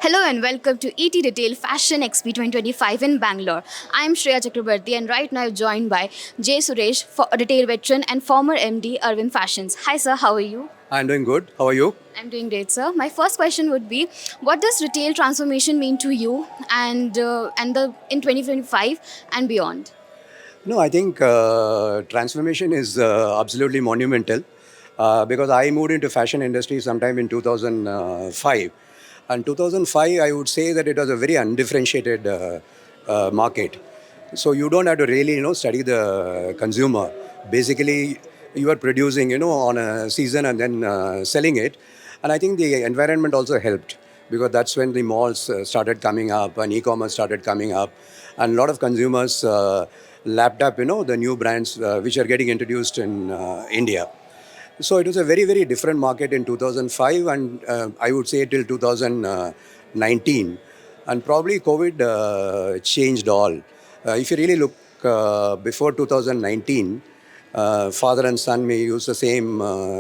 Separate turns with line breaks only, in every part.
Hello and welcome to ETRetail Fashion Expo 2025 in Bangalore. I am Shreya Chakrabarti and right now I'm joined by J Suresh, retail veteran and former MD Arvind Fashions. Hi sir, how are you?
I'm doing good. How are you?
I'm doing great, sir. My first question would be, what does retail transformation mean to you and in 2025 and beyond?
No, I think transformation is absolutely monumental because I moved into fashion industry sometime in 2005. And 2005, I would say that it was a very undifferentiated market. So you don't have to really, study the consumer. Basically, you are producing, on a season and then selling it. And I think the environment also helped because that's when the malls started coming up and e-commerce started coming up, and a lot of consumers lapped up, the new brands which are getting introduced in India. So it was a very, very different market in 2005 and I would say till 2019. And probably COVID changed all. If you really look before 2019, father and son may use the same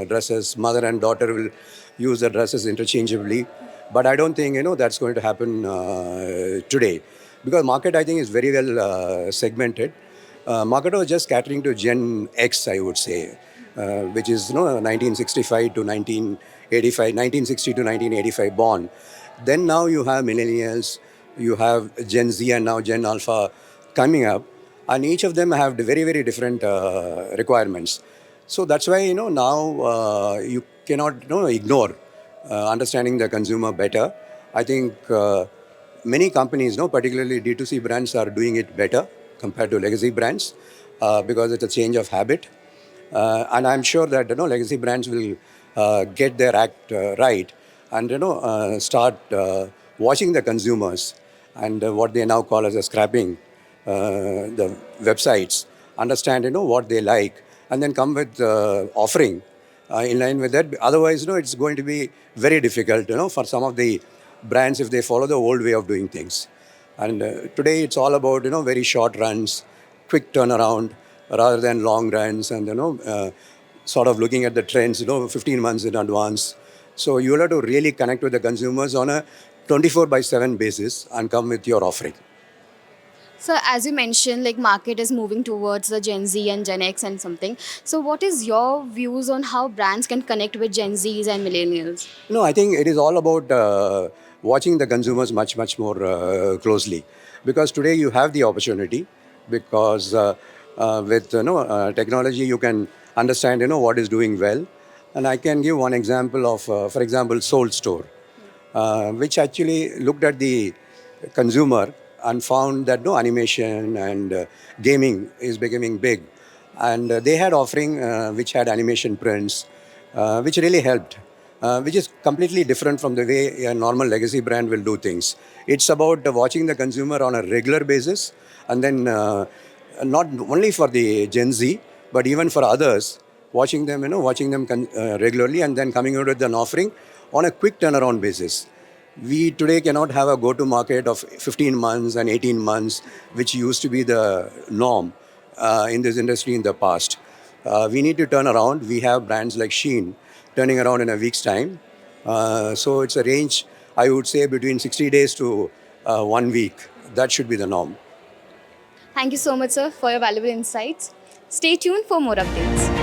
dresses, mother and daughter will use the dresses interchangeably. But I don't think, that's going to happen today. Because market, I think, is very well segmented. Market was just catering to Gen X, I would say, which is 1965 to 1985, 1960 to 1985 born. Then now you have millennials, you have Gen Z and now Gen Alpha coming up, and each of them have very, very different requirements. So that's why now you cannot ignore understanding the consumer better. I think many companies, particularly D2C brands, are doing it better compared to legacy brands because it's a change of habit. And I'm sure that legacy brands will get their act right and start watching the consumers and what they now call as a scrapping the websites, understand what they like, and then come with offering in line with that. Otherwise, it's going to be very difficult, for some of the brands if they follow the old way of doing things. And today it's all about very short runs, quick turnaround rather than long runs, and sort of looking at the trends 15 months in advance. So you will have to really connect with the consumers on a 24 by 7 basis and come with your offering.
So as you mentioned, like market is moving towards the Gen Z and Gen X and something. So what is your views on how brands can connect with Gen Zs and millennials?
No, I think it is all about watching the consumers much, much more closely. Because today you have the opportunity, because with technology you can understand what is doing well. And I can give one example of, for example, Soul Store, which actually looked at the consumer and found that no animation and gaming is becoming big, and they had offering which had animation prints, which really helped, which is completely different from the way a normal legacy brand will do things. It's about watching the consumer on a regular basis, and then not only for the Gen Z, but even for others, watching them, watching them regularly, and then coming out with an offering on a quick turnaround basis. We today cannot have a go-to market of 15 months and 18 months, which used to be the norm in this industry in the past. We need to turn around. We have brands like Sheen turning around in a week's time. So it's a range, I would say, between 60 days to 1 week. That should be the norm.
Thank you so much, sir, for your valuable insights. Stay tuned for more updates.